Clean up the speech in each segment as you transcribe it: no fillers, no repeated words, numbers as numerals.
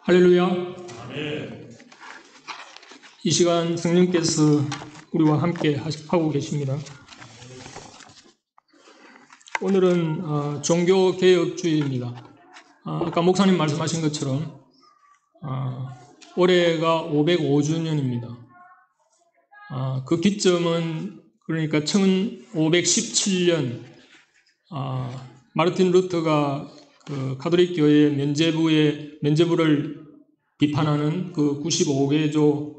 할렐루야. 아멘. 이 시간 성령께서 우리와 함께 하고 계십니다. 오늘은 종교개혁주의입니다. 아까 목사님 말씀하신 것처럼 올해가 505주년입니다. 그 기점은 그러니까 1517년 마르틴 루터가 그 가톨릭 교회의 면죄부를 비판하는 그 95개조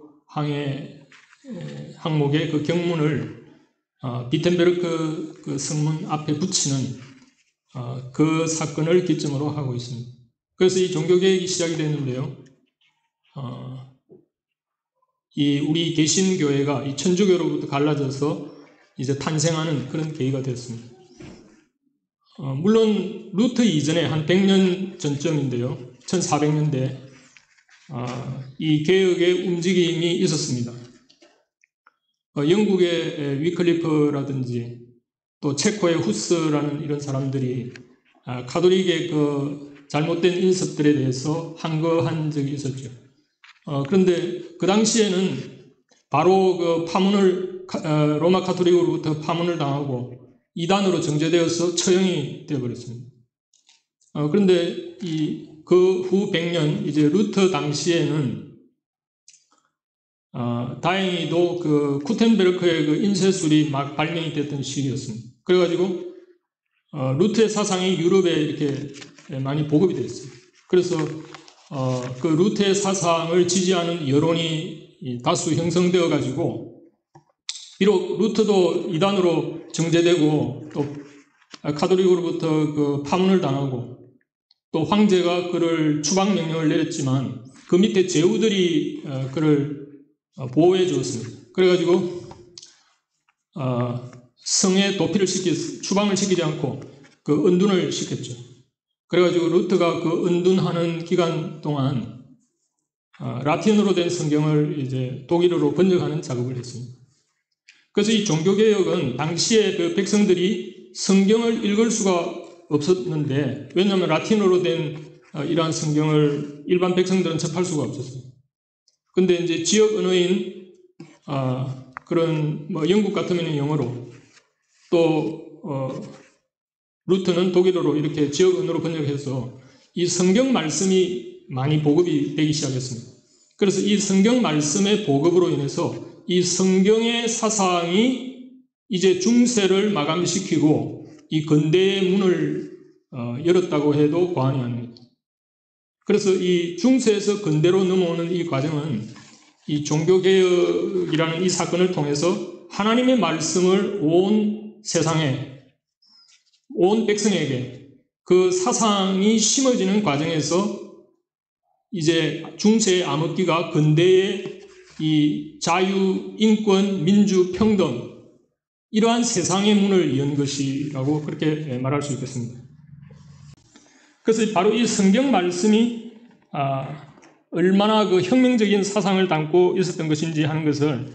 항목의 그 경문을 비텐베르크 그 성문 앞에 붙이는 그 사건을 기점으로 하고 있습니다. 그래서 이 종교개혁이 시작이 됐는데요. 이 우리 개신교회가 이 천주교로부터 갈라져서 이제 탄생하는 그런 계기가 됐습니다. 물론 루터 이전에 한 100년 전쯤인데요. 1400년대 이 개혁의 움직임이 있었습니다. 영국의 위클리프라든지 또 체코의 후스라는 이런 사람들이 가톨릭의 그 잘못된 인습들에 대해서 항거한 적이 있었죠. 그런데 그 당시에는 바로 그 파문을 로마 가톨릭으로부터 파문을 당하고 이단으로 정죄되어서 처형이 되어버렸습니다. 그런데 그 후 100년 이제 루터 당시에는 다행히도 그 쿠텐베르크의 그 인쇄술이 막 발명이 됐던 시기였습니다. 그래가지고 루터의 사상이 유럽에 이렇게 많이 보급이 됐어요. 그래서 그 루터의 사상을 지지하는 여론이 다수 형성되어 가지고 비록 루터도 이단으로 정죄되고 또 가톨릭으로부터 그 파문을 당하고 또 황제가 그를 추방 명령을 내렸지만 그 밑에 제후들이 그를 보호해 주었습니다. 그래가지고 성에 도피를 추방을 시키지 않고 그 은둔을 시켰죠. 그래가지고 루터가 그 은둔하는 기간 동안 라틴어로 된 성경을 이제 독일어로 번역하는 작업을 했습니다. 그래서 이 종교개혁은 당시에 그 백성들이 성경을 읽을 수가 없었는데, 왜냐하면 라틴어로 된 이러한 성경을 일반 백성들은 접할 수가 없었어요. 근데 이제 지역 언어인 그런 뭐 영국 같으면 영어로 또 루터는 독일어로 이렇게 지역 언어로 번역해서 이 성경 말씀이 많이 보급이 되기 시작했습니다. 그래서 이 성경 말씀의 보급으로 인해서 이 성경의 사상이 이제 중세를 마감시키고 이 근대의 문을 열었다고 해도 과언이 아닙니다. 그래서 이 중세에서 근대로 넘어오는 이 과정은 이 종교개혁이라는 이 사건을 통해서 하나님의 말씀을 온 세상에, 온 백성에게 그 사상이 심어지는 과정에서 이제 중세의 암흑기가 근대의 이 자유, 인권, 민주, 평등 이러한 세상의 문을 연 것이라고 그렇게 말할 수 있겠습니다. 그래서 바로 이 성경 말씀이 얼마나 그 혁명적인 사상을 담고 있었던 것인지 하는 것을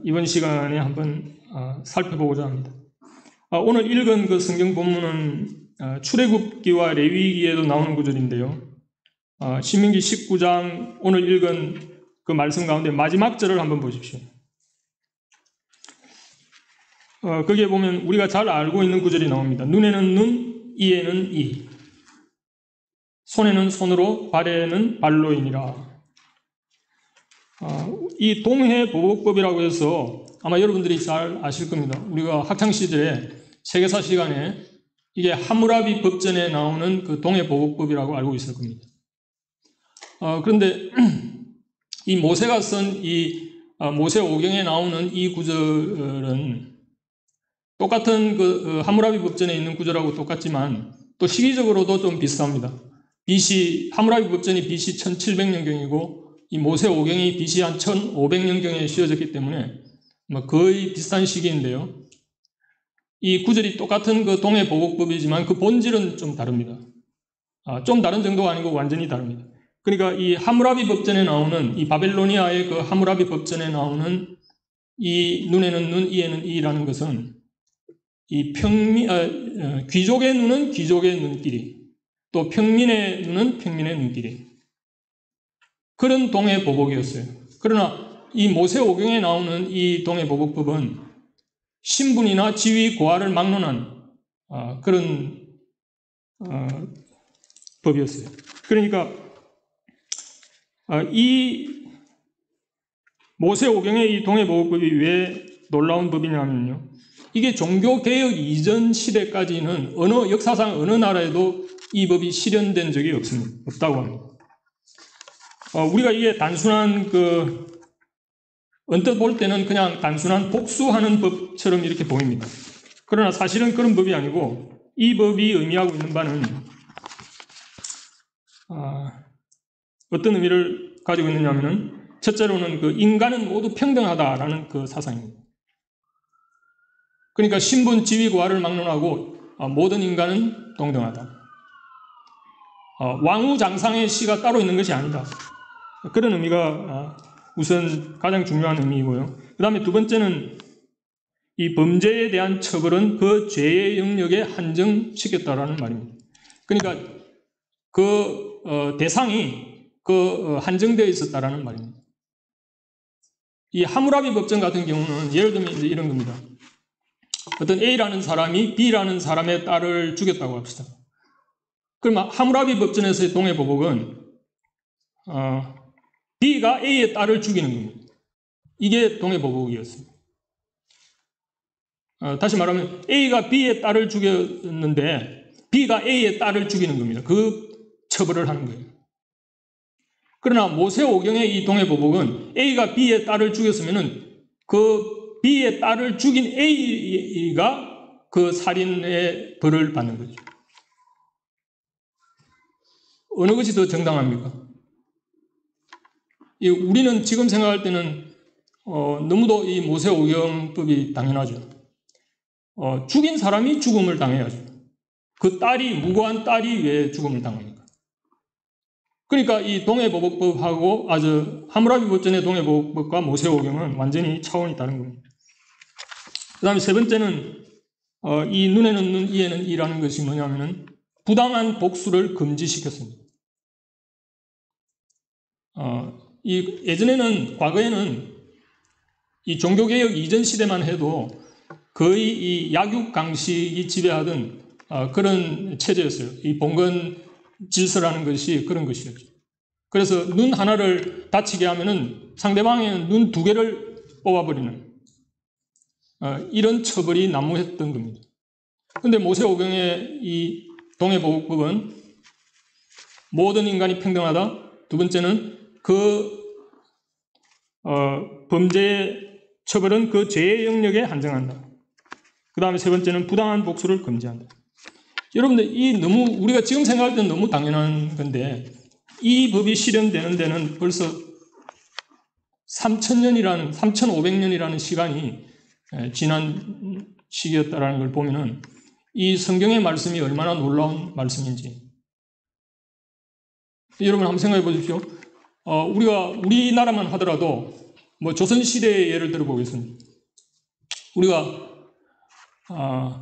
이번 시간에 한번 살펴보고자 합니다. 오늘 읽은 그 성경 본문은 출애굽기와 레위기에도 나오는 구절인데요. 신명기 19장 오늘 읽은 그 말씀 가운데 마지막 절을 한번 보십시오. 거기에 보면 우리가 잘 알고 있는 구절이 나옵니다. 눈에는 눈, 이에는 이, 손에는 손으로, 발에는 발로이니라. 이 동해보복법이라고 해서 아마 여러분들이 잘 아실 겁니다. 우리가 학창시절에 세계사 시간에 이게 함무라비 법전에 나오는 그 동해보복법이라고 알고 있을 겁니다. 그런데 이 모세가 쓴 이 모세오경에 나오는 이 구절은 똑같은 그 함무라비 법전에 있는 구절하고 똑같지만 또 시기적으로도 좀 비슷합니다. 함무라비 법전이 BC 1700년경이고 이 모세오경이 BC 한 1500년경에 씌워졌기 때문에 거의 비슷한 시기인데요. 이 구절이 똑같은 그 동해보복법이지만 그 본질은 좀 다릅니다. 좀 다른 정도가 아니고 완전히 다릅니다. 그러니까 이 함무라비 법전에 나오는 이 바벨로니아의 그 함무라비 법전에 나오는 이 눈에는 눈, 이에는 이라는 것은 이 귀족의 눈은 귀족의 눈길이, 또 평민의 눈은 평민의 눈길이. 그런 동해보복이었어요. 그러나 이 모세오경에 나오는 이 동해보복법은 신분이나 지위 고하를 막론한 그런 법이었어요. 그러니까 이 모세오경의 이 동해보복법이 왜 놀라운 법이냐면요. 이게 종교개혁 이전 시대까지는 역사상 어느 나라에도 이 법이 실현된 적이 없다고 합니다. 우리가 이게 단순한 언뜻 볼 때는 그냥 단순한 복수하는 법처럼 이렇게 보입니다. 그러나 사실은 그런 법이 아니고 이 법이 의미하고 있는 바는 어떤 의미를 가지고 있느냐 하면은 첫째로는 인간은 모두 평등하다라는 사상입니다. 그러니까 신분, 지위, 고하를 막론하고 모든 인간은 동등하다. 왕우장상의 시가 따로 있는 것이 아니다. 그런 의미가 우선 가장 중요한 의미이고요. 그 다음에 두 번째는 이 범죄에 대한 처벌은 그 죄의 영역에 한정시켰다라는 말입니다. 그러니까 대상이 한정되어 있었다라는 말입니다. 이 하무라비 법정 같은 경우는 예를 들면 이제 이런 겁니다. 어떤 A라는 사람이 B라는 사람의 딸을 죽였다고 합시다. 그러면 하무라비 법전에서의 동해보복은 B가 A의 딸을 죽이는 겁니다. 이게 동해보복이었습니다. 다시 말하면 A가 B의 딸을 죽였는데 B가 A의 딸을 죽이는 겁니다. 그 처벌을 하는 거예요. 그러나 모세오경의 이 동해보복은 A가 B의 딸을 죽였으면은 그 B의 딸을 죽인 A가 그 살인의 벌을 받는 거죠. 어느 것이 더 정당합니까? 우리는 지금 생각할 때는 너무도 이 모세오경법이 당연하죠. 죽인 사람이 죽음을 당해야죠. 그 무고한 딸이 왜 죽음을 당합니까? 그러니까 이 동해보복법하고 하무라비 법전의 동해보복법과 모세오경은 완전히 차원이 다른 겁니다. 그 다음에 세 번째는 이 눈에는 눈, 이에는 이라는 것이 뭐냐면은 부당한 복수를 금지시켰습니다. 과거에는 이 종교개혁 이전 시대만 해도 거의 이 약육강식이 지배하던 그런 체제였어요. 이 봉건 질서라는 것이 그런 것이었죠. 그래서 눈 하나를 다치게 하면은 상대방의 눈 두 개를 뽑아버리는 이런 처벌이 난무했던 겁니다. 그런데 모세오경의 이 동해보복법은 모든 인간이 평등하다. 두 번째는 범죄의 처벌은 그 죄의 영역에 한정한다. 그 다음에 세 번째는 부당한 복수를 금지한다. 여러분들 우리가 지금 생각할 때는 너무 당연한 건데 이 법이 실현되는 데는 벌써 3,500년이라는 시간이 지난 시기였다라는 걸 보면은 이 성경의 말씀이 얼마나 놀라운 말씀인지 여러분 한번 생각해 보십시오. 우리나라만 하더라도 조선시대의 예를 들어보겠습니다. 우리가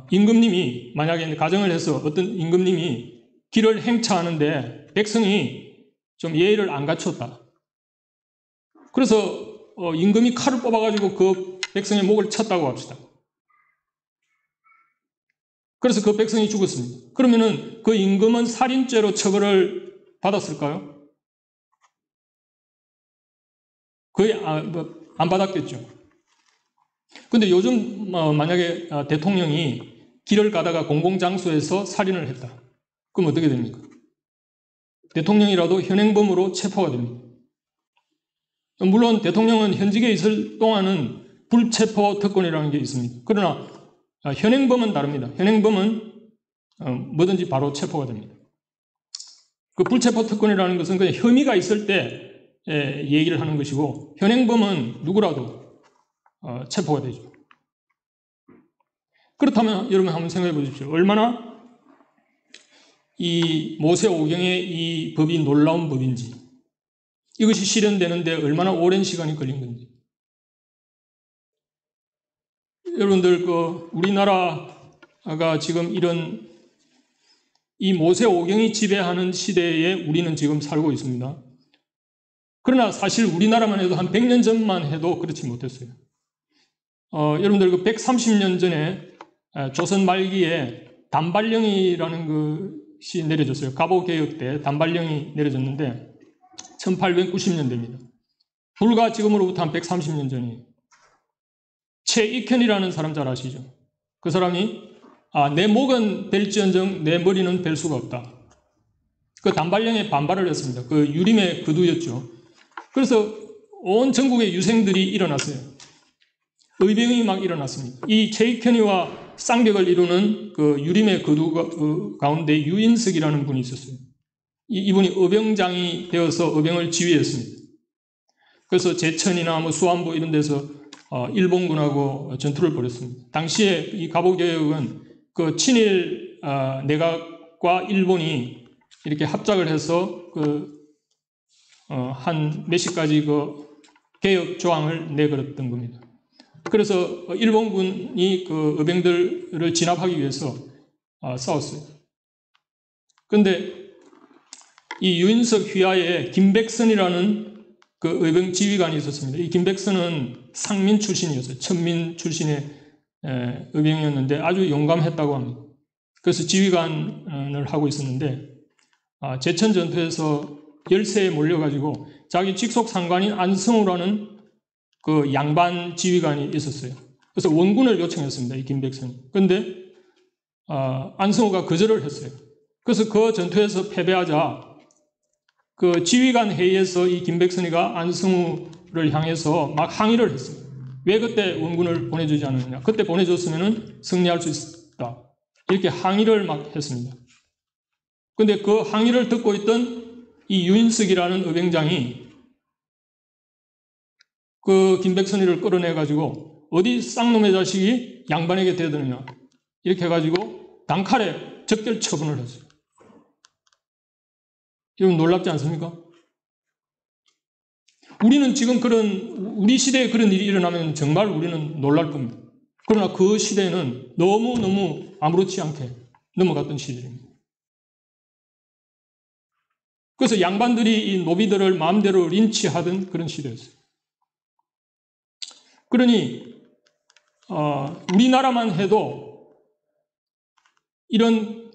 임금님이 만약에 가정을 해서 어떤 임금님이 길을 행차하는데 백성이 좀 예의를 안 갖췄다. 그래서 임금이 칼을 뽑아가지고 그 백성의 목을 쳤다고 합시다. 그래서 그 백성이 죽었습니다. 그러면은 그 임금은 살인죄로 처벌을 받았을까요? 거의 안 받았겠죠. 근데 요즘 만약에 대통령이 길을 가다가 공공장소에서 살인을 했다. 그럼 어떻게 됩니까? 대통령이라도 현행범으로 체포가 됩니다. 물론 대통령은 현직에 있을 동안은 불체포 특권이라는 게 있습니다. 그러나 현행범은 다릅니다. 현행범은 뭐든지 바로 체포가 됩니다. 그 불체포 특권이라는 것은 그냥 혐의가 있을 때 얘기를 하는 것이고 현행범은 누구라도 체포가 되죠. 그렇다면 여러분 한번 생각해 보십시오. 얼마나 이 모세오경의 이 법이 놀라운 법인지 이것이 실현되는데 얼마나 오랜 시간이 걸린 건지 여러분들 우리나라가 지금 이런 이 모세오경이 지배하는 시대에 우리는 지금 살고 있습니다. 그러나 사실 우리나라만 해도 한 100년 전만 해도 그렇지 못했어요. 여러분들 그 130년 전에 조선 말기에 단발령이라는 것이 내려졌어요. 갑오개혁 때 단발령이 내려졌는데 1890년대입니다. 불과 지금으로부터 한 130년 전이에요. 최익현이라는 사람 잘 아시죠? 그 사람이 내 목은 벨지언정 내 머리는 벨 수가 없다. 그 단발령에 반발을 했습니다. 그 유림의 거두였죠. 그래서 온 전국의 유생들이 일어났어요. 의병이 막 일어났습니다. 이 최익현이와 쌍벽을 이루는 그 유림의 거두 가운데 유인석이라는 분이 있었어요. 이분이 의병장이 되어서 의병을 지휘했습니다. 그래서 제천이나 뭐 수안보 이런 데서 일본군하고 전투를 벌였습니다. 당시에 이 갑오개혁은 그 친일 내각과 일본이 이렇게 합작을 해서 한 몇십 가지 그 개혁 조항을 내걸었던 겁니다. 그래서 일본군이 그 의병들을 진압하기 위해서 싸웠어요. 그런데 이 유인석 휘하에 김백선이라는 그 의병 지휘관이 있었습니다. 이 김백선은 상민 출신이었어요. 천민 출신의 의병이었는데 아주 용감했다고 합니다. 그래서 지휘관을 하고 있었는데 제천 전투에서 열세에 몰려가지고 자기 직속 상관인 안성우라는 그 양반 지휘관이 있었어요. 그래서 원군을 요청했습니다. 이 김백선이. 그런데 안성우가 거절을 했어요. 그래서 그 전투에서 패배하자 그 지휘관 회의에서 이 김백선이가 안성우를 향해서 막 항의를 했어요. 왜 그때 원군을 보내주지 않았느냐. 그때 보내줬으면 승리할 수 있었다. 이렇게 항의를 막 했습니다. 그런데 그 항의를 듣고 있던 이 유인석이라는 의병장이 그 김백선이를 끌어내가지고 어디 쌍놈의 자식이 양반에게 대드느냐. 이렇게 해가지고 단칼에 적절 처분을 했어요. 여러분 놀랍지 않습니까? 우리는 지금 우리 시대에 그런 일이 일어나면 정말 우리는 놀랄 겁니다. 그러나 그 시대는 너무너무 아무렇지 않게 넘어갔던 시절입니다. 그래서 양반들이 이 노비들을 마음대로 린치하던 그런 시대였어요. 그러니 우리나라만 해도 이런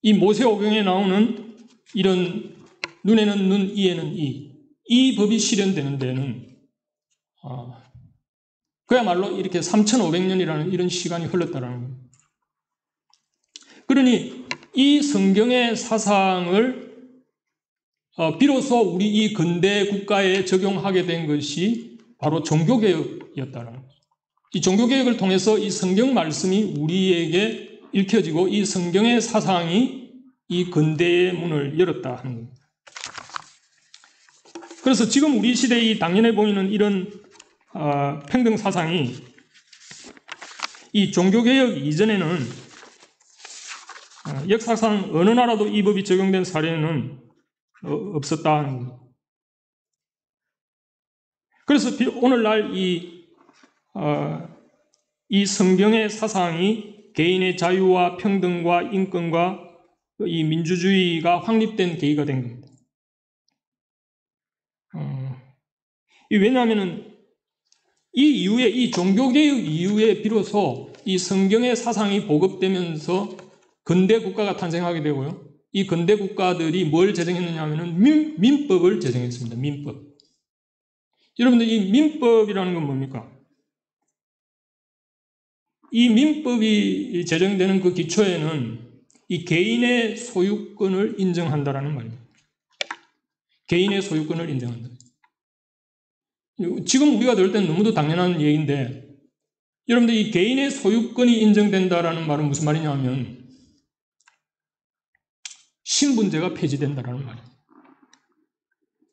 이 모세오경에 나오는 이런 눈에는 눈, 이에는 이 법이 실현되는 데는 그야말로 이렇게 3,500년이라는 이런 시간이 흘렀다라는 겁니다. 그러니 이 성경의 사상을 비로소 우리 이 근대 국가에 적용하게 된 것이 바로 종교개혁이었다는 거죠. 이 종교개혁을 통해서 이 성경 말씀이 우리에게 읽혀지고 이 성경의 사상이 이 근대의 문을 열었다 하는 겁니다. 그래서 지금 우리 시대에 당연해 보이는 이런 평등 사상이 이 종교개혁 이전에는 역사상 어느 나라도 이 법이 적용된 사례는 없었다는 겁니다. 그래서 오늘날 이 성경의 사상이 개인의 자유와 평등과 인권과 이 민주주의가 확립된 계기가 된 겁니다. 왜냐하면 이 이후에 이 종교개혁 이후에 비로소 이 성경의 사상이 보급되면서 근대 국가가 탄생하게 되고요. 이 근대 국가들이 뭘 제정했느냐 하면은 민법을 제정했습니다. 민법. 여러분들 이 민법이라는 건 뭡니까? 이 민법이 제정되는 그 기초에는 이 개인의 소유권을 인정한다라는 말입니다. 개인의 소유권을 인정한다. 지금 우리가 들을 때는 너무도 당연한 얘기인데 여러분들 이 개인의 소유권이 인정된다라는 말은 무슨 말이냐 하면 신분제가 폐지된다라는 말이에요.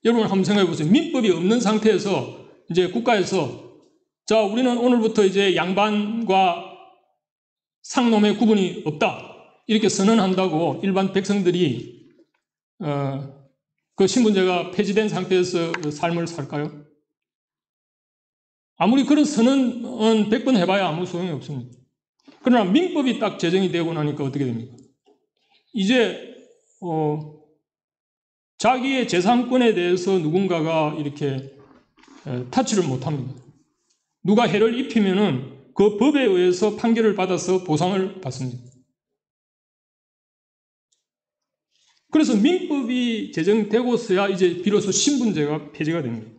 여러분 한번 생각해 보세요. 민법이 없는 상태에서 이제 국가에서 자, 우리는 오늘부터 이제 양반과 상놈의 구분이 없다. 이렇게 선언한다고 일반 백성들이 그 신분제가 폐지된 상태에서 삶을 살까요? 아무리 그런 선언은 100번 해봐야 아무 소용이 없습니다. 그러나 민법이 딱 제정이 되고 나니까 어떻게 됩니까? 이제 자기의 재산권에 대해서 누군가가 이렇게 타치를 못합니다. 누가 해를 입히면은 그 법에 의해서 판결을 받아서 보상을 받습니다. 그래서 민법이 제정되고서야 이제 비로소 신분제가 폐지가 됩니다.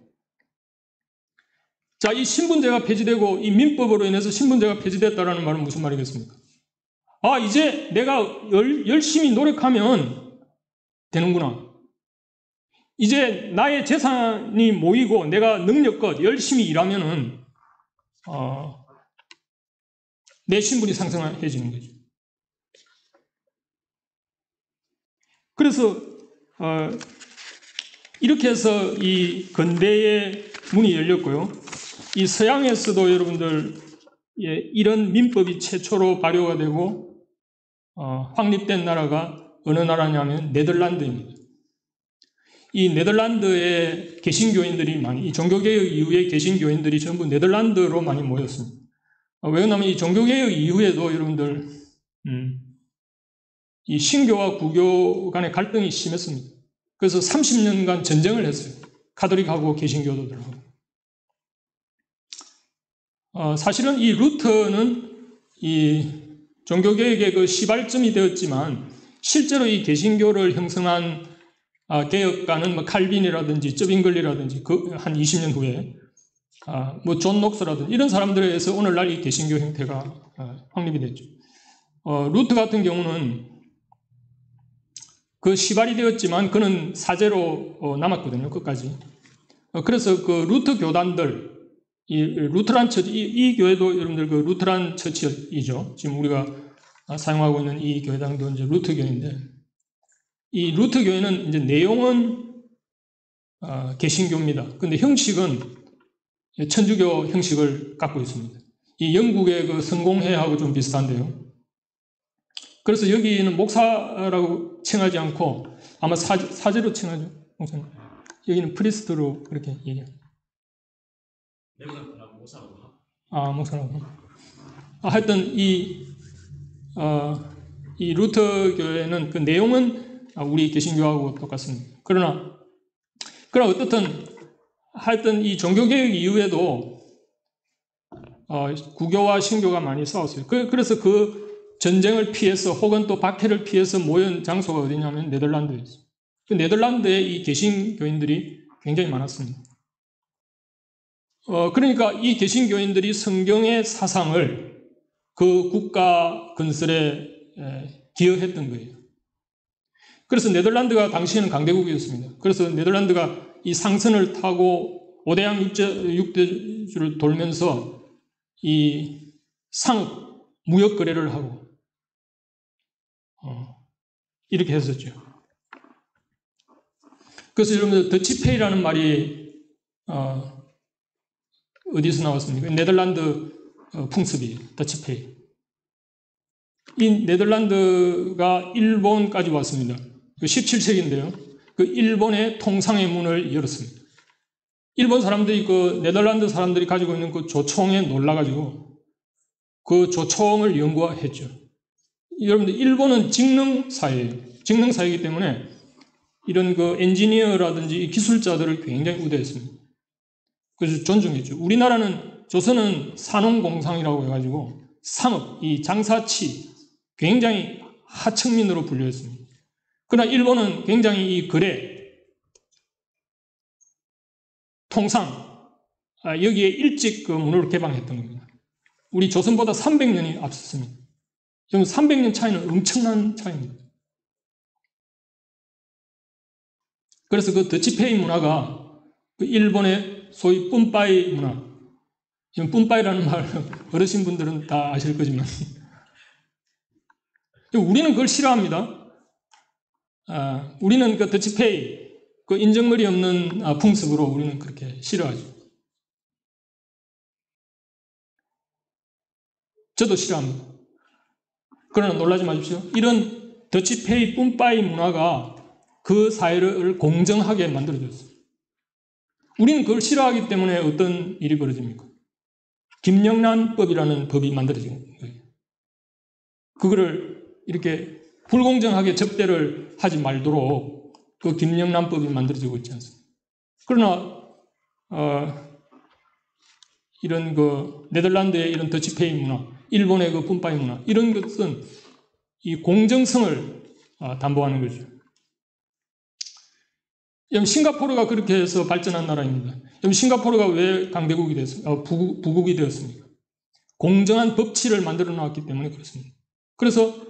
자, 이 신분제가 폐지되고 이 민법으로 인해서 신분제가 폐지됐다라는 말은 무슨 말이겠습니까? 아, 이제 내가 열심히 노력하면 되는구나. 이제 나의 재산이 모이고 내가 능력껏 열심히 일하면은 내 신분이 상승해지는 거죠. 그래서 이렇게 해서 이 근대의 문이 열렸고요. 이 서양에서도 여러분들 이런 민법이 최초로 발효가 되고 확립된 나라가 어느 나라냐면 네덜란드입니다. 이 네덜란드의 개신교인들이 이 종교개혁 이후에 개신교인들이 전부 네덜란드로 많이 모였습니다. 왜냐하면 이 종교개혁 이후에도 여러분들 이 신교와 구교 간의 갈등이 심했습니다. 그래서 30년간 전쟁을 했어요. 가톨릭하고 개신교도들하고. 사실은 이 루터는 이 종교개혁의 그 시발점이 되었지만 실제로 이 개신교를 형성한 개혁가는 뭐 칼빈이라든지 쩌빙글리라든지 한 20년 후에 뭐 존 녹스라든지 이런 사람들에 의해서 오늘날 이 개신교 형태가 확립이 됐죠. 루터 같은 경우는 그 시발이 되었지만 그는 사제로 남았거든요. 끝까지. 그래서 그 루터 교단들, 이 루터란 처치, 이 교회도 여러분들 그 루터란 처치이죠. 지금 우리가 사용하고 있는 이 교회당도 이제 루터 교회인데, 이 루터 교회는 이제 내용은 개신교입니다. 근데 형식은 천주교 형식을 갖고 있습니다. 이 영국의 그 성공회하고 좀 비슷한데요. 그래서 여기는 목사라고 칭하지 않고 아마 사제로 칭하죠. 목사님. 여기는 프리스트로 그렇게 얘기해요. 목사라고. 하여튼 이 루터 교회는 그 내용은 우리 개신교하고 똑같습니다. 그러나 어떻든 하여튼 이 종교개혁 이후에도 구교와 신교가 많이 싸웠어요. 그래서 그 전쟁을 피해서 혹은 또 박해를 피해서 모인 장소가 어디냐면 네덜란드였어요. 그 네덜란드에 이 개신교인들이 굉장히 많았습니다. 그러니까 이 개신교인들이 성경의 사상을 그 국가 건설에 기여했던 거예요. 그래서 네덜란드가 당시에는 강대국이었습니다. 그래서 네덜란드가 이 상선을 타고 오대양 육대주를 돌면서 이 상업, 무역 거래를 하고 이렇게 했었죠. 그래서 여러분들 더치페이라는 말이 어디서 나왔습니까? 네덜란드 풍습이에요. 더치페이. 이 네덜란드가 일본까지 왔습니다. 17세기인데요. 그 일본의 통상의 문을 열었습니다. 일본 사람들이 그 네덜란드 사람들이 가지고 있는 그 조총에 놀라가지고 그 조총을 연구했죠. 여러분들 일본은 직능사회예요. 직능사회이기 때문에 이런 그 엔지니어라든지 기술자들을 굉장히 우대했습니다. 그래서 존중했죠. 우리나라는 조선은 산업공상이라고 해가지고 상업, 이 장사치 굉장히 하층민으로 분류했습니다. 그러나 일본은 굉장히 이 거래, 통상 여기에 일찍 그 문을 개방했던 겁니다. 우리 조선보다 300년이 앞섰습니다. 300년 차이는 엄청난 차이입니다. 그래서 그 더치페이 문화가 그 일본의 소위 뿜빠이 문화, 지금 뿜빠이라는 말 어르신 분들은 다 아실 거지만 우리는 그걸 싫어합니다. 우리는 그 더치페이, 그 인정머리 없는 풍습으로 우리는 그렇게 싫어하죠. 저도 싫어합니다. 그러나 놀라지 마십시오. 이런 더치페이 뿜빠이 문화가 그 사회를 공정하게 만들어줬어요. 우리는 그걸 싫어하기 때문에 어떤 일이 벌어집니까? 김영란법이라는 법이 만들어진 거예요. 그거를 이렇게 불공정하게 접대를 하지 말도록 그 김영란법이 만들어지고 있지 않습니까? 그러나 이런 그 네덜란드의 이런 더치페이 문화, 일본의 그 분파이 문화 이런 것은 이 공정성을 담보하는 거죠. 싱가포르가 그렇게 해서 발전한 나라입니다. 싱가포르가 왜 강대국이 됐습니까? 부국이 되었습니까? 공정한 법치를 만들어 놨기 때문에 그렇습니다. 그래서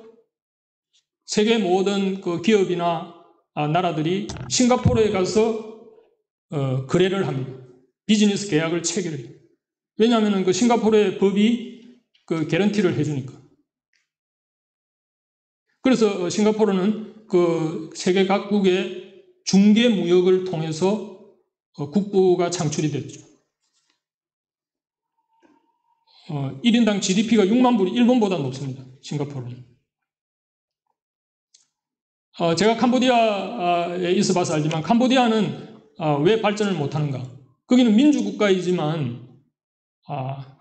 세계 모든 그 기업이나 나라들이 싱가포르에 가서 거래를 합니다. 비즈니스 계약을 체결해요. 왜냐하면 그 싱가포르의 법이 그 개런티를 해주니까. 그래서 싱가포르는 그 세계 각국의 중개 무역을 통해서 국부가 창출이 됐죠. 1인당 GDP가 6만 불이 일본보다 높습니다. 싱가포르는. 제가 캄보디아에 있어봐서 알지만 캄보디아는 왜 발전을 못하는가? 거기는 민주국가이지만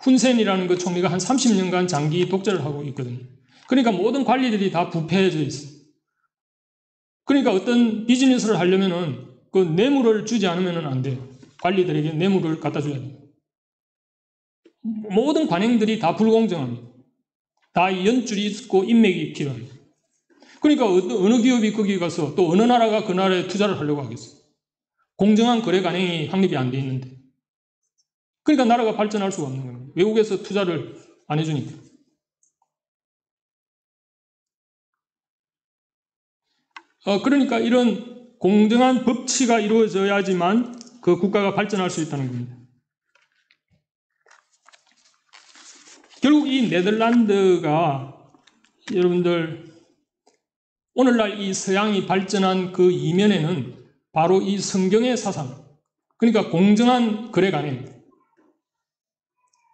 훈센이라는 그 총리가 한 30년간 장기 독재를 하고 있거든요. 그러니까 모든 관리들이 다 부패해져 있어요. 그러니까 어떤 비즈니스를 하려면은 그 뇌물을 주지 않으면 안 돼요. 관리들에게 뇌물을 갖다 줘야 돼요. 모든 관행들이 다 불공정합니다. 다 연줄이 있고 인맥이 필요합니다. 그러니까 어느 기업이 거기 가서 또 어느 나라가 그 나라에 투자를 하려고 하겠어요. 공정한 거래 관행이 확립이 안 돼 있는데. 그러니까 나라가 발전할 수가 없는 겁니다. 외국에서 투자를 안 해주니까. 그러니까 이런 공정한 법치가 이루어져야지만 그 국가가 발전할 수 있다는 겁니다. 결국 이 네덜란드가 여러분들 오늘날 이 서양이 발전한 그 이면에는 바로 이 성경의 사상, 그러니까 공정한 거래 관행,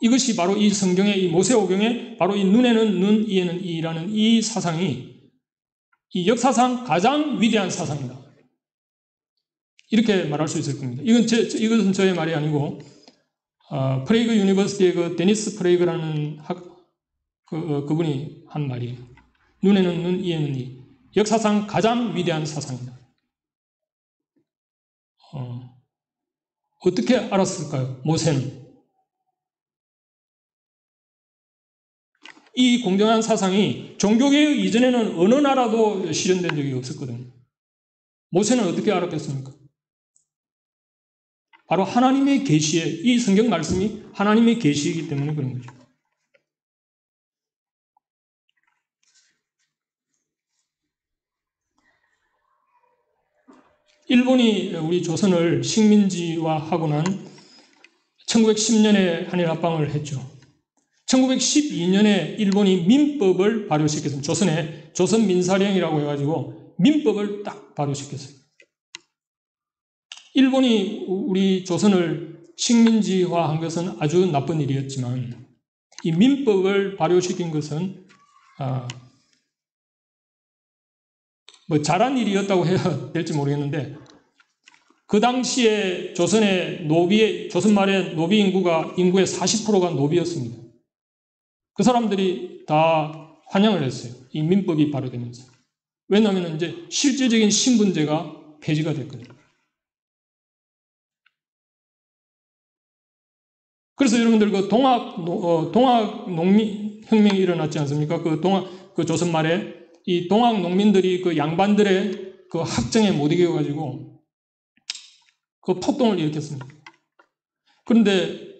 이것이 바로 이 성경의 이 모세오경의 바로 이 눈에는 눈, 이에는 이라는 이 사상이 이 역사상 가장 위대한 사상이다. 이렇게 말할 수 있을 겁니다. 이것은 저의 말이 아니고 프레이그 유니버시티의 그 데니스 프레이그라는 그분이 한 말이에요. 눈에는 눈, 이에는 이. 역사상 가장 위대한 사상이다. 어떻게 알았을까요? 모세는. 이 공정한 사상이 종교개혁 이전에는 어느 나라도 실현된 적이 없었거든요. 모세는 어떻게 알았겠습니까? 바로 하나님의 계시에, 이 성경 말씀이 하나님의 계시이기 때문에 그런 거죠. 일본이 우리 조선을 식민지화하고 난 1910년에 한일 합방을 했죠. 1912년에 일본이 민법을 발효시켰습니다. 조선에 조선민사령이라고 해가지고 민법을 딱 발효시켰어요. 일본이 우리 조선을 식민지화한 것은 아주 나쁜 일이었지만 이 민법을 발효시킨 것은 뭐 잘한 일이었다고 해야 될지 모르겠는데 그 당시에 조선의 조선 말의 노비 인구의 40%가 노비였습니다. 그 사람들이 다 환영을 했어요. 이 민법이 발효되면서. 왜냐하면 이제 실질적인 신분제가 폐지가 됐거든요. 그래서 여러분들 그 동학 농민 혁명이 일어났지 않습니까? 그 조선 말에 이 동학 농민들이 그 양반들의 그 학정에 못 이겨가지고 그 폭동을 일으켰습니다. 그런데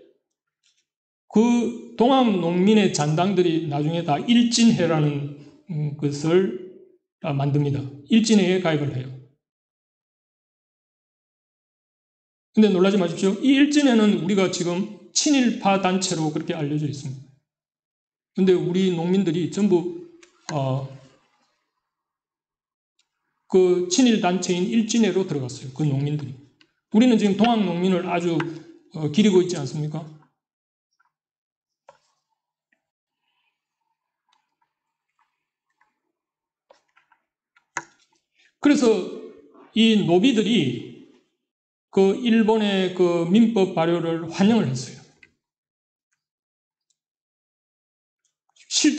그 동학 농민의 잔당들이 나중에 다 일진회라는 것을 만듭니다. 일진회에 가입을 해요. 근데 놀라지 마십시오. 이 일진회는 우리가 지금 친일파 단체로 그렇게 알려져 있습니다. 근데 우리 농민들이 전부 그 친일 단체인 일진회로 들어갔어요. 그 농민들이. 우리는 지금 동학 농민을 아주 기리고 있지 않습니까? 그래서 이 노비들이 그 일본의 그 민법 발효를 환영을 했어요.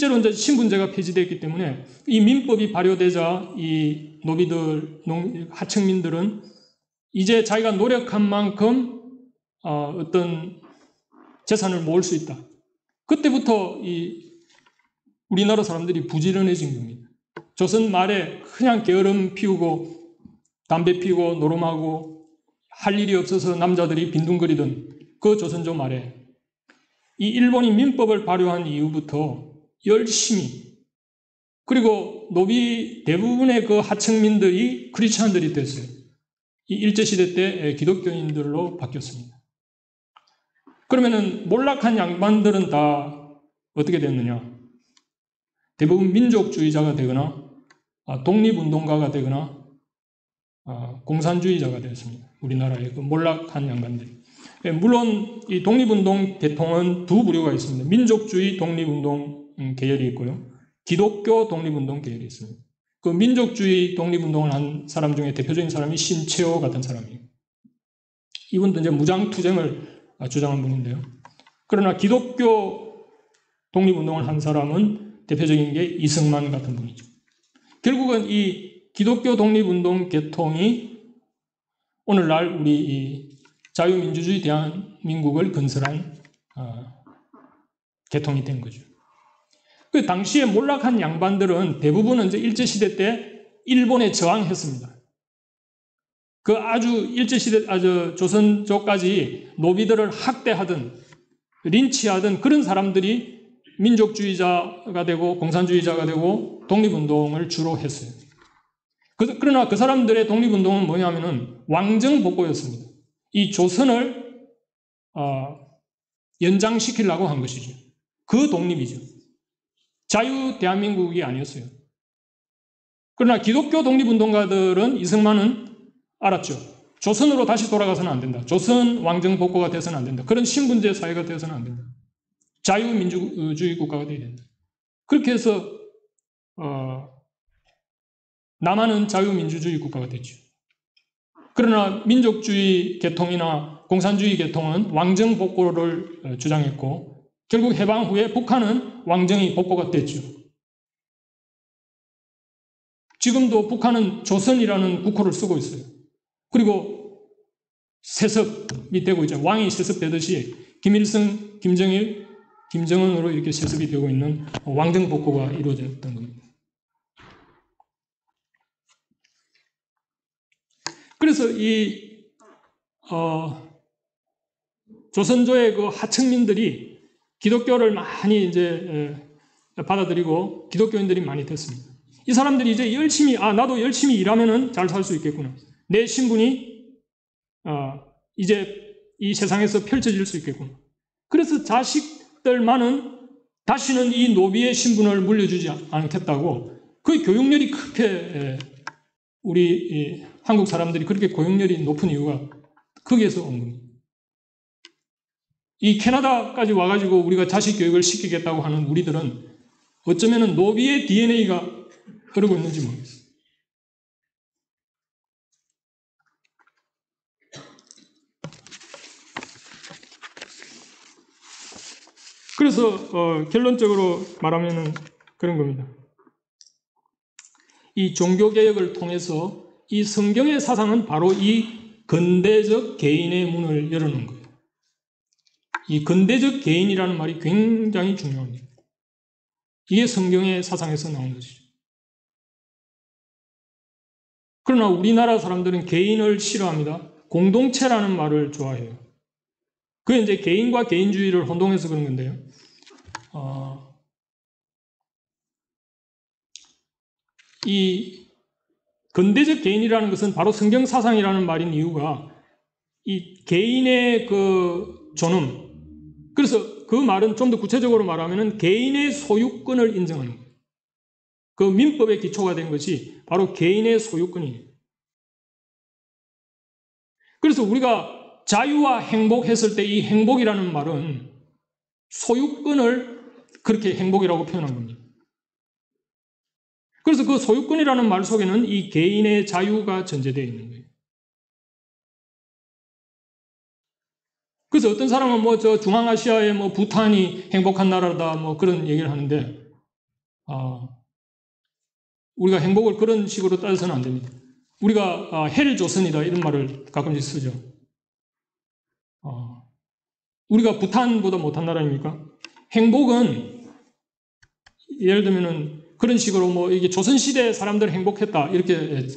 실제로 이제 신분제가 폐지됐기 때문에 이 민법이 발효되자 이 노비들, 하층민들은 이제 자기가 노력한 만큼 어떤 재산을 모을 수 있다. 그때부터 이 우리나라 사람들이 부지런해진 겁니다. 조선 말에 그냥 게으름 피우고 담배 피우고 노름하고 할 일이 없어서 남자들이 빈둥거리던 그 조선조 말에 이 일본이 민법을 발효한 이후부터 열심히, 그리고 노비 대부분의 그 하층민들이 크리스찬들이 됐어요. 이 일제시대 때 기독교인들로 바뀌었습니다. 그러면은 몰락한 양반들은 다 어떻게 됐느냐? 대부분 민족주의자가 되거나 독립운동가가 되거나 공산주의자가 되었습니다. 우리나라의 그 몰락한 양반들. 물론 이 독립운동 계통은 두 부류가 있습니다. 민족주의 독립운동 계열이 있고요. 기독교 독립운동 계열이 있습니다. 그 민족주의 독립운동을 한 사람 중에 대표적인 사람이 신채호 같은 사람이에요. 이분도 이제 무장투쟁을 주장한 분인데요. 그러나 기독교 독립운동을 한 사람은 대표적인 게 이승만 같은 분이죠. 결국은 이 기독교 독립운동 계통이 오늘날 우리 이 자유민주주의 대한민국을 건설한 계통이 된 거죠. 그 당시에 몰락한 양반들은 대부분은 이제 일제시대 때 일본에 저항했습니다. 그 아주 일제시대, 조선조까지 노비들을 학대하던, 린치하던 그런 사람들이 민족주의자가 되고 공산주의자가 되고 독립운동을 주로 했어요. 그러나 그 사람들의 독립운동은 뭐냐면은 왕정복고였습니다. 이 조선을 연장시키려고 한 것이죠. 그 독립이죠. 자유 대한민국이 아니었어요. 그러나 기독교 독립운동가들은 이승만은 알았죠. 조선으로 다시 돌아가서는 안 된다. 조선 왕정복고가 돼서는 안 된다. 그런 신분제 사회가 돼서는 안 된다. 자유민주주의 국가가 돼야 된다. 그렇게 해서 남한은 자유민주주의 국가가 됐죠. 그러나 민족주의 계통이나 공산주의 계통은 왕정복고를 주장했고 결국 해방 후에 북한은 왕정이 복고가 됐죠. 지금도 북한은 국호를 쓰고 있어요. 그리고 세습이 되고 있죠. 왕이 세습되듯이 김일성, 김정일, 김정은으로 이렇게 세습이 되고 있는 왕정복고가 이루어졌던 겁니다. 그래서 이 조선조의 그 하층민들이 기독교를 많이 이제 받아들이고 기독교인들이 많이 됐습니다. 이 사람들이 이제 열심히 나도 열심히 일하면은 잘 살 수 있겠구나. 내 신분이 이제 이 세상에서 펼쳐질 수 있겠구나. 그래서 자식들만은 다시는 이 노비의 신분을 물려주지 않겠다고 그 교육열이 그렇게 우리 한국 사람들이 그렇게 교육열이 높은 이유가 거기에서 온 겁니다. 이 캐나다까지 와가지고 우리가 자식 교육을 시키겠다고 하는 우리들은 어쩌면 노비의 DNA가 흐르고 있는지 모르겠어요. 그래서 결론적으로 말하면 그런 겁니다. 이 종교개혁을 통해서 이 성경의 사상은 바로 이 근대적 개인의 문을 열어놓은 거예요. 이 근대적 개인이라는 말이 굉장히 중요합니다. 이게 성경의 사상에서 나온 것이죠. 그러나 우리나라 사람들은 개인을 싫어합니다. 공동체라는 말을 좋아해요. 그게 이제 개인과 개인주의를 혼동해서 그런 건데요. 이 근대적 개인이라는 것은 바로 성경 사상이라는 말인 이유가 이 개인의 그 존엄, 그래서 그 말은 좀 더 구체적으로 말하면 개인의 소유권을 인정하는 거예요. 그 민법의 기초가 된 것이 바로 개인의 소유권이에요. 그래서 우리가 자유와 행복했을 때 이 행복이라는 말은 소유권을 그렇게 행복이라고 표현한 겁니다. 그래서 그 소유권이라는 말 속에는 이 개인의 자유가 전제되어 있는 거예요. 그래서 어떤 사람은 저 중앙아시아의 부탄이 행복한 나라다 그런 얘기를 하는데 우리가 행복을 그런 식으로 따져서는 안 됩니다. 우리가 헬조선이다 이런 말을 가끔씩 쓰죠. 우리가 부탄보다 못한 나라입니까? 행복은 예를 들면은 그런 식으로 뭐 이게 조선시대 사람들 행복했다 이렇게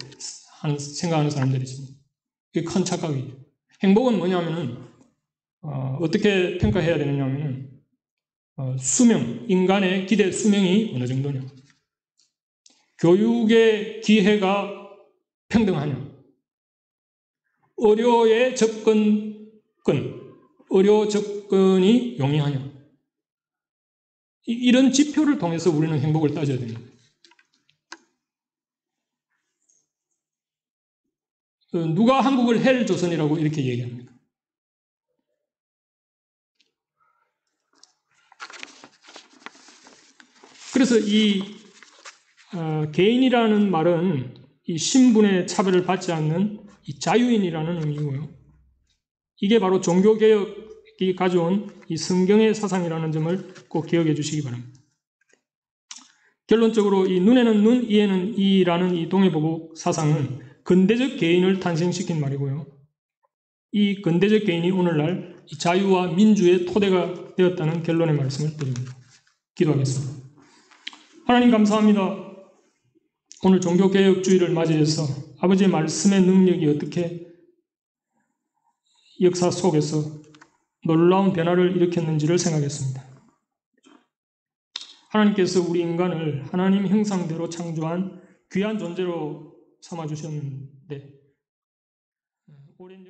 생각하는 사람들이 있습니다. 그게 큰 착각이에요. 행복은 뭐냐면은 어떻게 평가해야 되느냐면은 수명, 인간의 기대 수명이 어느 정도냐, 교육의 기회가 평등하냐, 의료 접근이 용이하냐, 이런 지표를 통해서 우리는 행복을 따져야 됩니다. 누가 한국을 헬조선이라고 이렇게 얘기합니까? 그래서 이 개인이라는 말은 이 신분의 차별을 받지 않는 이 자유인이라는 의미고요. 이게 바로 종교개혁이 가져온 이 성경의 사상이라는 점을 꼭 기억해 주시기 바랍니다. 결론적으로 이 눈에는 눈, 이에는 이라는 이 동해보국 사상은 근대적 개인을 탄생시킨 말이고요. 이 근대적 개인이 오늘날 이 자유와 민주의 토대가 되었다는 결론의 말씀을 드립니다. 기도하겠습니다. 하나님 감사합니다. 오늘 종교개혁주의를 맞이해서 아버지의 말씀의 능력이 어떻게 역사 속에서 놀라운 변화를 일으켰는지를 생각했습니다. 하나님께서 우리 인간을 하나님 형상대로 창조한 귀한 존재로 삼아주셨는데 오랜